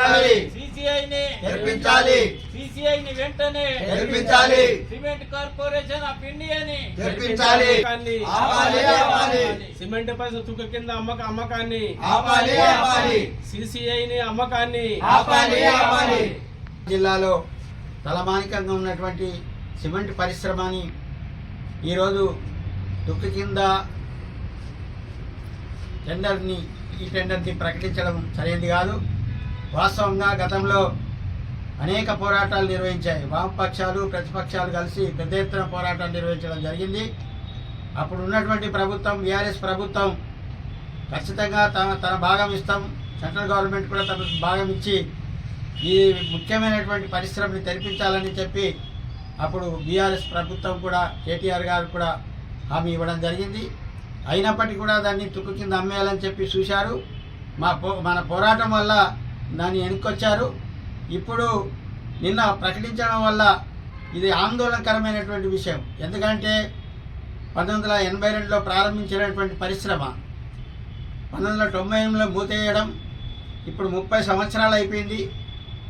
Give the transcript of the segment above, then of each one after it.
తెప్పించాలి. సిసిఐని తెప్పించాలి. సిసిఐని వెంటనే తెప్పించాలి. Cement corporation of ఇండియాని తెప్పించాలి. ఆపాలి, ఆపాలి. సిమెంట్ పైసలు తుక కింద అమ్మకాన్ని ఆపాలి, ఆపాలి. సిసిఐని అమ్మకాన్ని ఆపాలి, ఆపాలి. జిల్లాలో తలమానికంగా ఉన్నటువంటి సిమెంట్ పరిశ్రమని ఈరోజు తుక్కు కింద ఈ టెండర్ని ప్రకటించడం సరైనది కాదు. వాస్తవంగా గతంలో అనేక పోరాటాలు నిర్వహించాయి. వామపక్షాలు ప్రతిపక్షాలు కలిసి పెద్ద ఎత్తున పోరాటాలు నిర్వహించడం జరిగింది. అప్పుడు ఉన్నటువంటి ప్రభుత్వం బీఆర్ఎస్ ప్రభుత్వం ఖచ్చితంగా తన భాగం ఇస్తాం, సెంట్రల్ గవర్నమెంట్ కూడా తన భాగం ఇచ్చి ఈ ముఖ్యమైనటువంటి పరిశ్రమని తెరిపించాలని చెప్పి అప్పుడు బీఆర్ఎస్ ప్రభుత్వం కూడా కేటీఆర్ గారు కూడా హామీ ఇవ్వడం జరిగింది. అయినప్పటికీ కూడా దాన్ని తుక్కు కింద అమ్మేయాలని చెప్పి చూశారు. మన పోరాటం వల్ల దాన్ని వెనుకొచ్చారు. ఇప్పుడు నిన్న ప్రకటించడం వల్ల ఇది ఆందోళనకరమైనటువంటి విషయం. ఎందుకంటే 1982లో ప్రారంభించినటువంటి పరిశ్రమ 1998లో మూతేయడం, ఇప్పుడు 30 సంవత్సరాలు అయిపోయింది.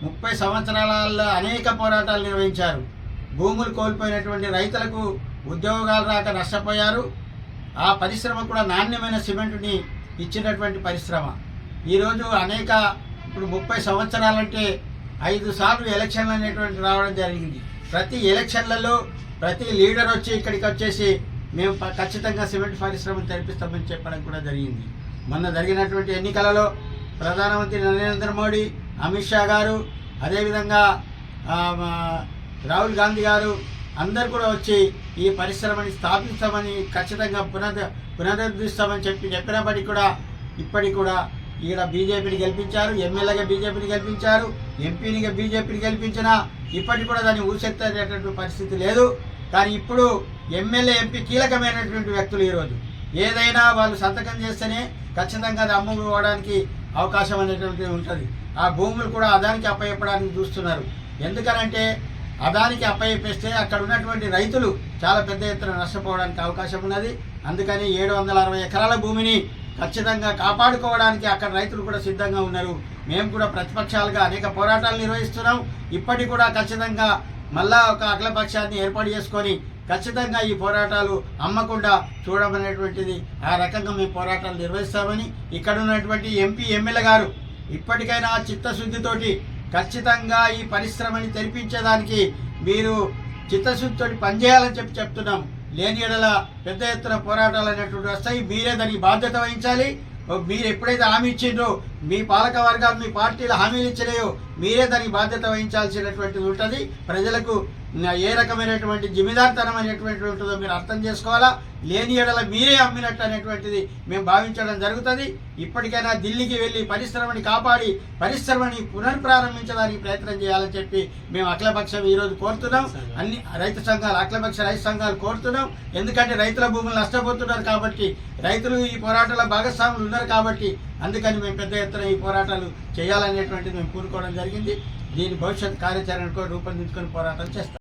30 సంవత్సరాలలో అనేక పోరాటాలు నిర్వహించారు. భూములు కోల్పోయినటువంటి రైతులకు ఉద్యోగాలు రాక నష్టపోయారు. ఆ పరిశ్రమ కూడా నాణ్యమైన సిమెంటుని ఇచ్చినటువంటి పరిశ్రమ. ఈరోజు ఇప్పుడు 30 సంవత్సరాలంటే 5 సార్లు ఎలక్షన్లు అనేటువంటి రావడం జరిగింది. ప్రతి ఎలక్షన్లలో ప్రతి లీడర్ వచ్చి ఇక్కడికి వచ్చేసి మేము ఖచ్చితంగా సిమెంట్ పరిశ్రమను తెరిపిస్తామని చెప్పడం కూడా జరిగింది. మొన్న జరిగినటువంటి ఎన్నికలలో ప్రధానమంత్రి నరేంద్ర మోడీ, అమిత్ షా గారు, అదేవిధంగా రాహుల్ గాంధీ గారు అందరు కూడా వచ్చి ఈ పరిశ్రమని స్థాపిస్తామని ఖచ్చితంగా పునరుద్ధరిస్తామని చెప్పినప్పటికీ కూడా ఇప్పటికి కూడా ఇక్కడ బీజేపీని గెలిపించారు, ఎమ్మెల్యేగా బీజేపీని గెలిపించారు, ఎంపీనిగా బీజేపీని గెలిపించినా ఇప్పటికి కూడా దాన్ని ఊసెత్తేటటువంటి పరిస్థితి లేదు. కానీ ఇప్పుడు ఎమ్మెల్యే ఎంపీ కీలకమైనటువంటి వ్యక్తులు ఈరోజు ఏదైనా వాళ్ళు సంతకం చేస్తేనే ఖచ్చితంగా అది అమ్ముకోవడానికి అవకాశం అనేటువంటిది ఉంటుంది. ఆ భూములు కూడా అదానికి అప్పచెప్పడానికి చూస్తున్నారు. ఎందుకనంటే అదానికి అప్పచెప్పేస్తే అక్కడ ఉన్నటువంటి రైతులు చాలా పెద్ద ఎత్తున నష్టపోవడానికి అవకాశం ఉన్నది. అందుకని 760 ఎకరాల భూమిని ఖచ్చితంగా కాపాడుకోవడానికి అక్కడ రైతులు కూడా సిద్ధంగా ఉన్నారు. మేము కూడా ప్రతిపక్షాలుగా అనేక పోరాటాలు నిర్వహిస్తున్నాం. ఇప్పటికి కూడా ఖచ్చితంగా మళ్ళా ఒక అఖిలపక్షాన్ని ఏర్పాటు చేసుకొని ఖచ్చితంగా ఈ పోరాటాలు అమ్మకుండా చూడమనేటువంటిది ఆ రకంగా మేము పోరాటాలు నిర్వహిస్తామని ఇక్కడ ఉన్నటువంటి ఎంపీ ఎమ్మెల్యే గారు ఇప్పటికైనా చిత్తశుద్ధితోటి ఖచ్చితంగా ఈ పరిశ్రమని తెరిపించేదానికి మీరు చిత్తశుద్ధితోటి పనిచేయాలని చెప్తున్నాం. లేని ఎడల పెద్ద ఎత్తున పోరాటాలు అనేటువంటి వస్తాయి. మీరే దానికి బాధ్యత వహించాలి. మీరు ఎప్పుడైతే హామీ ఇచ్చిండ్రో మీ పాలక వర్గాలు మీ పార్టీలు హామీలు ఇచ్చినాయో మీరే దానికి బాధ్యత వహించాల్సినటువంటిది ఉంటుంది. ప్రజలకు ఏ రకమైనటువంటి జిమ్మెదారితనం అనేటువంటి ఉంటుందో మీరు అర్థం చేసుకోవాలా. లేని ఎడల మీరే అమ్మినట్టు అనేటువంటిది మేము భావించడం జరుగుతుంది. ఇప్పటికైనా ఢిల్లీకి వెళ్ళి పరిశ్రమని కాపాడి పరిశ్రమని పునఃప్రారంభించడానికి ప్రయత్నం చేయాలని చెప్పి మేము అఖిలపక్షం ఈరోజు కోరుతున్నాం. అన్ని రైతు సంఘాలు, అఖిలపక్ష రైతు సంఘాలు కోరుతున్నాం. ఎందుకంటే రైతుల భూములు నష్టపోతున్నారు కాబట్టి, రైతులు ఈ పోరాటాల భాగస్వాములు ఉన్నారు కాబట్టి అందుకని మేము పెద్ద ఎత్తున ఈ పోరాటాలు చేయాలనేటువంటిది మేము కోరుకోవడం జరిగింది. దీని భవిష్యత్ కార్యాచరణకు రూపొందించుకొని పోరాటం చేస్తాం.